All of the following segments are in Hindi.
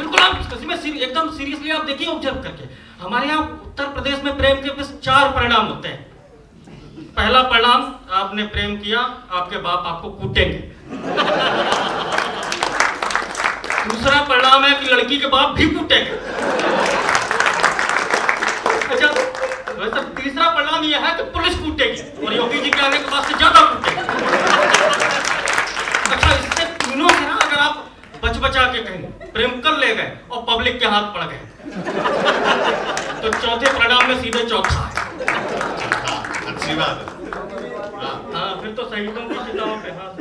बिल्कुल आप इसमें एकदम सीरियसली आप देखिए, ऑब्जर्व करके। हमारे यहाँ उत्तर प्रदेश में प्रेम के बस 4 परिणाम होते हैं। पहला परिणाम, आपने प्रेम किया, आपके बाप आपको कूटेंगे। दूसरा परिणाम है कि लड़की के बाप भी कूटेंगे। अच्छा, वैसे तीसरा परिणाम यह है कि पुलिस कूटेगी और योगी जी के आने के बाद से ज्यादा कूटेगी। अच्छा, इससे तीनों से ना अगर आप बचा के कहें प्रेम कर ले गए और पब्लिक के हाथ पड़ गए, तो चौथे परिणाम में सीधे चौथा है। अच्छी बात है। हाँ, फिर तो शहीदों की चिताओं पे हाथ।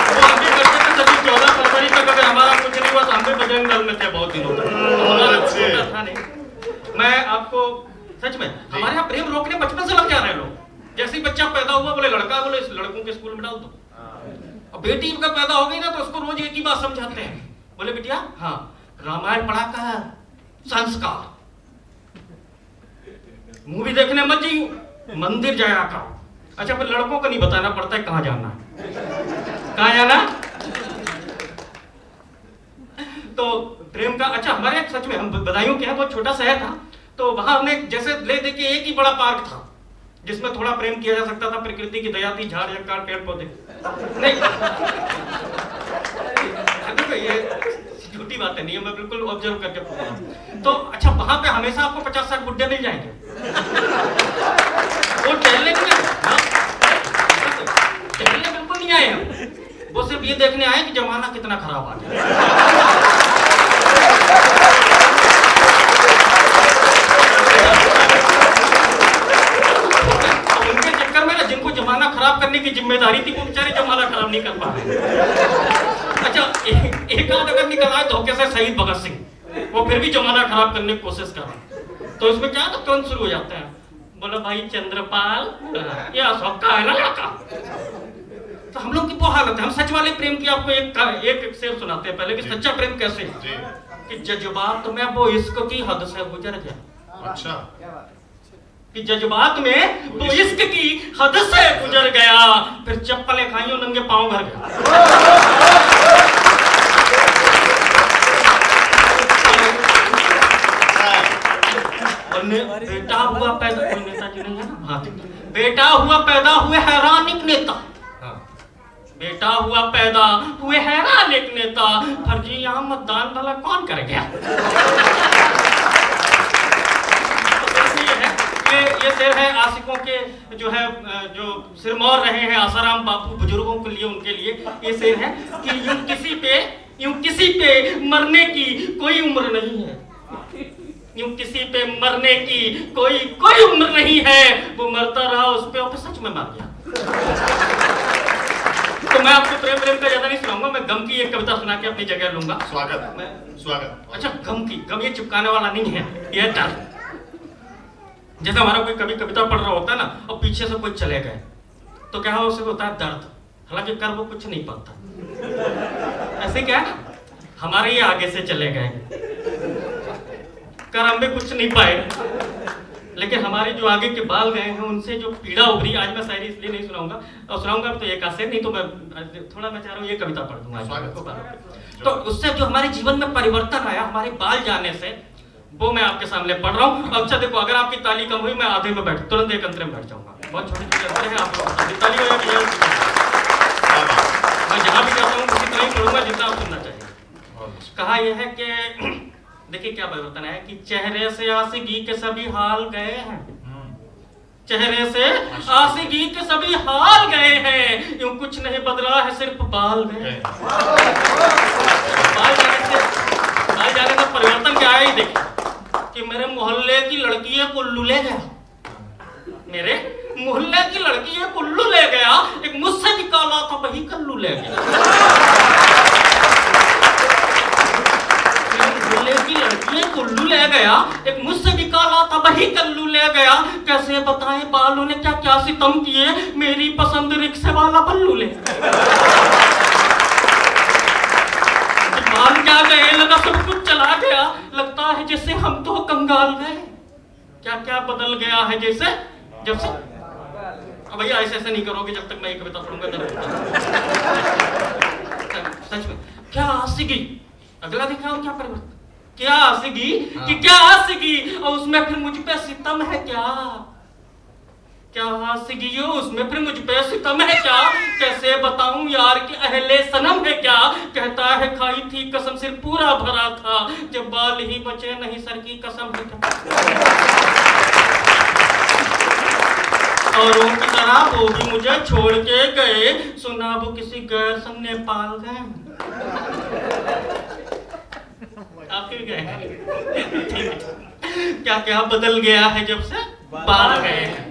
वो हम भी करते थे सभी 14 फरवरी तक, अगर हमारा कुछ नहीं हुआ तो हम भी बजरंग दल में थे बहुत दिनों तक। हमारा छोटा था नहीं। मैं आपको सच में, हमारे यहाँ प्रेम रोकने बचपन से लग जा रहे हैं लोग। जैसे ही बच्चा पैदा हुआ, बोले लड़का, बोले इस लड़कों के स्कूल में डाल दो। और बेटी का पैदा हो गई ना, तो उसको रोज एक ही बात समझाते हैं, बोले बिटिया हाँ, रामायण पढ़ा कर संस्कार, मूवी देखने मत जाइयो, मंदिर जाया करो। अच्छा, फिर लड़कों को नहीं बताना पड़ता है कहाँ जाना है, कहाँ जाना। तो प्रेम का, अच्छा हमारे यहाँ सच में, हम बदायूं के हैं, बहुत छोटा शहर था, तो वहां हमने जैसे ले दे के एक ही बड़ा पार्क था जिसमें थोड़ा प्रेम किया जा सकता था। प्रकृति की दया थी, झाड़ झंकार पेड़ पौधे नहीं। देखो ये झूठी बातें नहीं है, मैं बिल्कुल ऑब्जर्व करके बोल रहा हूं। तो अच्छा, वहां पे हमेशा आपको 50-60 बुड्ढे मिल जाएंगे, वो टहलने के लिए, टहलने बिल्कुल नहीं आए हम, वो सिर्फ ये देखने आए कि जमाना कितना खराब आ गया। उनके चक्कर में ना, जिनको जमाना खराब करने की जिम्मेदारी थी, वो बेचारे जमाना खराब नहीं कर पा रहे। अच्छा, एक आध अगर निकल आए धोखे से शहीद भगत सिंह, वो फिर भी जमाना खराब करने की कोशिश कर रहे, तो इसमें क्या, तो तुरंत शुरू हो जाते हैं, बोला भाई चंद्रपाल, ये अशोक का है ना लड़का। तो हम लोग की वो हालत है। हम सच वाले प्रेम की आपको एक शेर सुनाते हैं पहले, कि सच्चा प्रेम कैसे है। कि जज्बात में वो इश्क की हद से गुजर गया। अच्छा, कि जज्बात में वो इश्क की हद से गुजर गया, फिर चप्पलें खाई और नंगे पांव भर गया। बेटा हुआ पैदा, कोई नेताजी नहीं है ना, हाँ, बेटा हुआ पैदा हुए हैरान एक नेता, बेटा हुआ पैदा हुए हैरान एक नेता, फर्जी यहाँ मतदान भला कौन करेगा। ये शेर है आशिकों के, जो है जो सिरमौर रहे हैं आसाराम बापू, बुजुर्गों के लिए, उनके लिए ये शेर है कि यूं किसी पे मरने की कोई उम्र नहीं है, यूं किसी पे मरने की कोई उम्र नहीं है, वो मरता रहा उस पे और सच में मर गया। तो मैं आपको प्रेम का ज्यादा नहीं सुनाऊंगा, मैं गम की एक कविता सुना के अपनी जगह लूंगा। स्वागत। अच्छा, गम ये चिपकाने वाला नहीं है, ये डर। जैसे हमारा कोई कभी कविता पढ़ रहा होता है ना, और पीछे से कोई चले गए, तो क्या हो, उसे होता है दर्द, हालांकि कर वो कुछ नहीं पाता। ऐसे क्या है, हमारे ये आगे से चले गए, कर हम भी कुछ नहीं पाए, लेकिन हमारे जो आगे के बाल गए हैं उनसे जो पीड़ा उभरी। आज मैं शायरी इसलिए नहीं सुनाऊंगा, और सुनाऊंगा तो एक आशे नहीं, तो मैं थोड़ा मैं चाह रहा हूँ ये कविता पढ़ दूंगा। तो उससे जो हमारे जीवन में परिवर्तन आया हमारे बाल जाने से, वो मैं आपके सामने पढ़ रहा हूँ। अच्छा देखो, अगर आपकी ताली कम हुई, मैं आधे में तुरंत एक अंतरे में बैठ जाऊंगा। बहुत छोटे छोटे अंतरे हैं, आप लोग ताली हो जाएगी। मैं जहाँ भी जाता हूँ उसी तरह ही पढ़ूंगा जितना आप सुनना चाहिए। कहा यह है कि देखिए क्या परिवर्तन है, कि चेहरे से आशिकी के सभी हाल गए हैं, चेहरे से आशिकी के सभी हाल गए हैं, यूं कुछ नहीं बदला है, सिर्फ बाल गए। बाल जाने से परिवर्तन क्या है, देखिए कि मेरे मोहल्ले की लड़की है कुल्लू ले गया, मेरे मोहल्ले की लड़की है कुल्लू ले गया, एक मुझसे भी काला था वही कल्लू ले गया। मोहल्ले की लड़की है कुल्लू ले गया, एक मुझसे भी काला था वही कल्लू ले गया। कैसे बताएं बालों ने क्या क्या सितम किए, मेरी पसंद रिक्शे वाला बल्लू ले बाल क्या गए, लगा सब कुछ चला गया, लगता है जैसे हम तो कंगाल गए। क्या क्या बदल गया है जैसे, जब से। अब भैया ऐसे नहीं करोगे, जब तक मैं ये कविता पढ़ूंगा सच में क्या आशिकी। अगला देखा और क्या परिवर्तन, क्या आशिकी कि क्या आशिकी, और उसमें फिर मुझ पे सितम है क्या, क्या आशिकी उसमें फिर मुझ पे सितम है क्या, कैसे बताऊं यार कि अहले सनम है क्या, कहता है खाई थी कसम सिर पूरा भरा था, जब बाल ही बचे नहीं सर की कसम है क्या। और उनकी तरह वो भी मुझे छोड़ के गए, सुना वो किसी गैर संग नेपाल गए। आप क्यों गए? क्या क्या बदल गया है जब से बाहर गए हैं।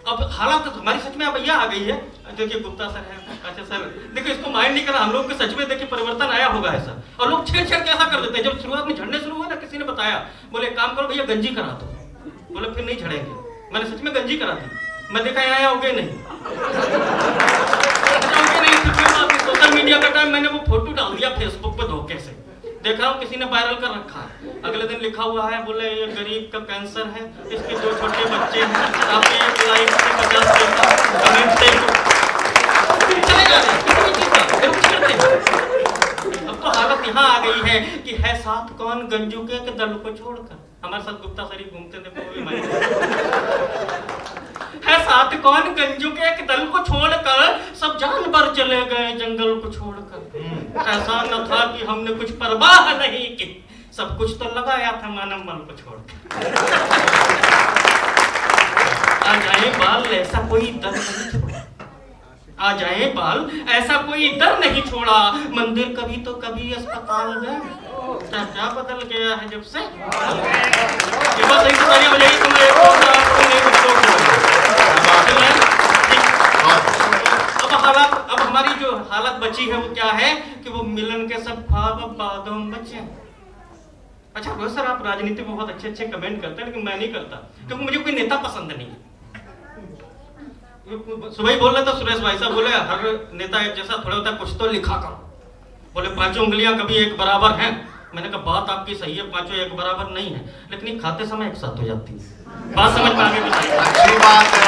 अब हालात तो हमारी सच में अब यह आ गई है। देखिए गुप्ता सर है, अच्छा सर देखिए इसको माइंड नहीं करना, हम लोग के सच में देखिए परिवर्तन आया होगा ऐसा। और लोग छेड़ कैसा कर देते हैं, जब शुरुआत में झड़ने शुरू हुआ ना, किसी ने बताया, बोले काम करो भैया गंजी करा दो, बोले फिर नहीं झड़ेंगे। मैंने सच में गंजी करा दी, मैं देखा यहाँ आया उगे नहीं। सोशल मीडिया का टाइम मैंने वो फोटो डाल दिया फेसबुक पे धोखे से, देख रहा हूँ किसी ने वायरल कर रखा है। अगले दिन लिखा हुआ है, बोले ये गरीब का कैंसर है, इसके 2 छोटे बच्चे हैं, आप एक लाइक से 50 पैसा कमेंट से चले जा रहे हैं। अब तो हालत यहाँ आ गई है कि है साथ कौन गंजुके के दल को छोड़कर। हमारे साथ गुप्ता सर घूमते थे, वो भी है साथ कौन गंजुके के दल को छोड़कर, सब जानवर चले गए जंगल को छोड़कर। ऐसा न था कि हमने कुछ परवाह नहीं की, सब कुछ तो लगाया था मानव मन को छोड़कर। आ जाए बाल ऐसा कोई दर नहीं छोड़ा, आ जाए बाल ऐसा कोई दर नहीं छोड़ा, मंदिर कभी तो कभी अस्पताल गए। क्या क्या बदल गया है जब से। अब हमारी जो हालत बची है वो क्या है कि वो मिलन के सब ख्वाब अब बादों में बचे। अच्छा बहुत सर आप राजनीति में बहुत अच्छे अच्छे कमेंट करते हैं, लेकिन मैं नहीं करता क्योंकि मुझे कोई नेता पसंद नहीं है। सुबह ही बोल रहे थे सुरेश भाई साहब, बोले हर नेता एक जैसा थोड़ा होता है, कुछ तो लिखा करो। बोले 5 उंगलियां कभी एक बराबर हैं। मैंने कहा बात आपकी सही है, 5 एक बराबर नहीं है, लेकिन खाते समय एक साथ हो जाती है। बात समझ में आ गई? अच्छी बात है।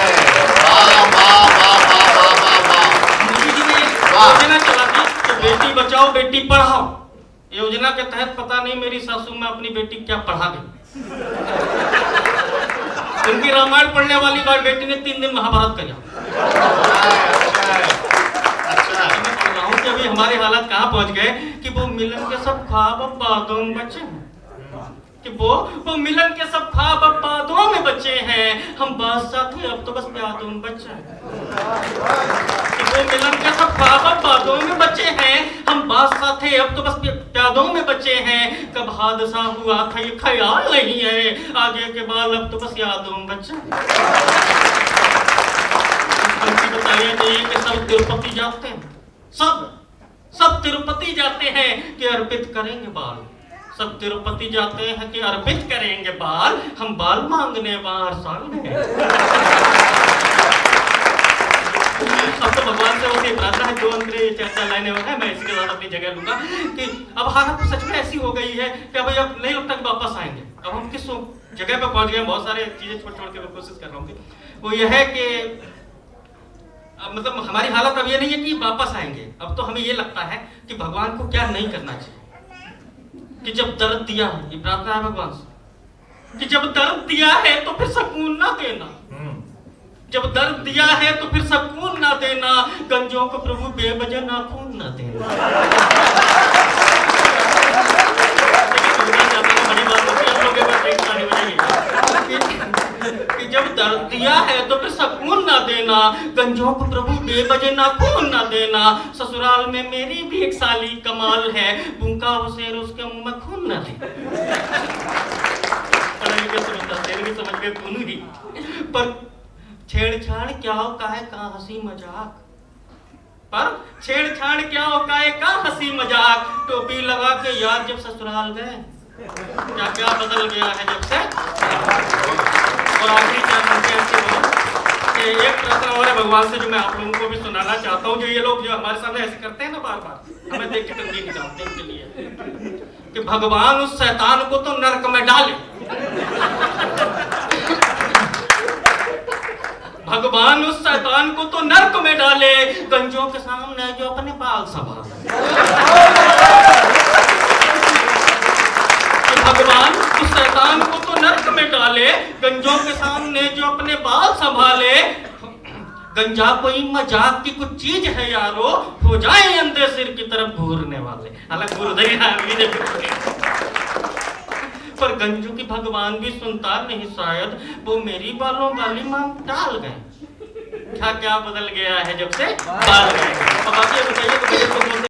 वाह वाह वाह वाह वाह वाह वाह। मोदी जी ने योजना चला दी कि बेटी बचाओ बेटी पढ़ाओ। योजना के तहत पता नहीं मेरी सासू में अपनी बेटी क्या पढ़ा गई। उनकी रामायण पढ़ने वाली बार बेटी ने 3 दिन महाभारत किया। कि अभी हमारी हालत कहाँ पहुंच गए कि वो मिलन के सब ख्वाब अब बादों में बचे हैं, कि वो मिलन के सब ख्वाब अब बादों में बचे हैं, हम बादशाह थे अब तो बस प्यादों में बचे हैं। कि वो मिलन के सब ख्वाब अब बादों में बचे हैं, हम बादशाह थे अब तो बस प्यादों में बचे हैं, कब हादसा हुआ था ये ख्याल नहीं है, आगे के बाल अब तो बस यादों में बचे हैं। बताया चाहिए कि सब तिरुपति जाते हैं, सब तिरुपति जाते हैं कि अर्पित करेंगे बाल, सब तिरुपति जाते हैं कि अर्पित करेंगे बाल, हम बाल मांगने बाहर साल में। अब तो भगवान से होती प्रार्थना है, जो अंदर चर्चा लाने वाला है मैं इसी के साथ अपनी जगह लूंगा कि अब हालत तो सच में ऐसी हो गई है कि अब नहीं लगता कि वापस आएंगे। अब हम किस जगह पे पहुंच गए, बहुत सारे चीजें छोड़ के मैं कोशिश कर रहा हूँ। वो यह है कि मतलब हमारी हालत अब ये नहीं है कि वापस आएंगे, अब तो हमें ये लगता है कि भगवान को क्या नहीं करना चाहिए, कि जब दर्द दिया है, ये प्रार्थना है भगवान से, कि जब दर्द दिया है तो फिर सुकून ना देना, जब दर्द दिया है तो फिर सुकून ना देना, गंजों को प्रभु बेवजह नाखून ना देना। बड़ी बात होती है, आप लोग कि जब दर्द दिया है तो फिर सुकून ना देना, गंजों को प्रभु बेवजह नाखून ना देना, ससुराल में मेरी भी एक साली कमाल है, भूखा हो शेर उसके मुंह में खून ना दे। समझ गए खून ही, पर छेड़छाड़ क्या होता है का हंसी मजाक, पर छेड़छाड़ क्या होता है का हंसी मजाक, टोपी लगा के यार जब ससुराल गए, क्या क्या बदल गया है जब से। और आखिरी एक प्रश्न और है भगवान से जो मैं आप लोगों को भी सुनाना चाहता हूँ, जो ये लोग जो हमारे सामने ऐसे करते हैं ना बार बार हमें देख के तंगी निकालते हैं, के लिए कि भगवान उस शैतान को तो नरक में डाले। भगवान उस शैतान को तो नर्क में डाले, गंजों के सामने जो अपने बाल संभाले। भगवान उस शैतान को तो नर्क में डाले, गंजों के सामने जो अपने बाल संभाले। गंजा कोई मजाक की कुछ चीज है यारो, हो जाए अंधे सिर की तरफ घूरने वाले। हालांकि गुरुदरी पर गंजू की भगवान भी सुनता नहीं शायद, वो मेरी बालों वाली मांग टाल गए। क्या क्या बदल गया है जब से बाल गए। अब आप ये बताइए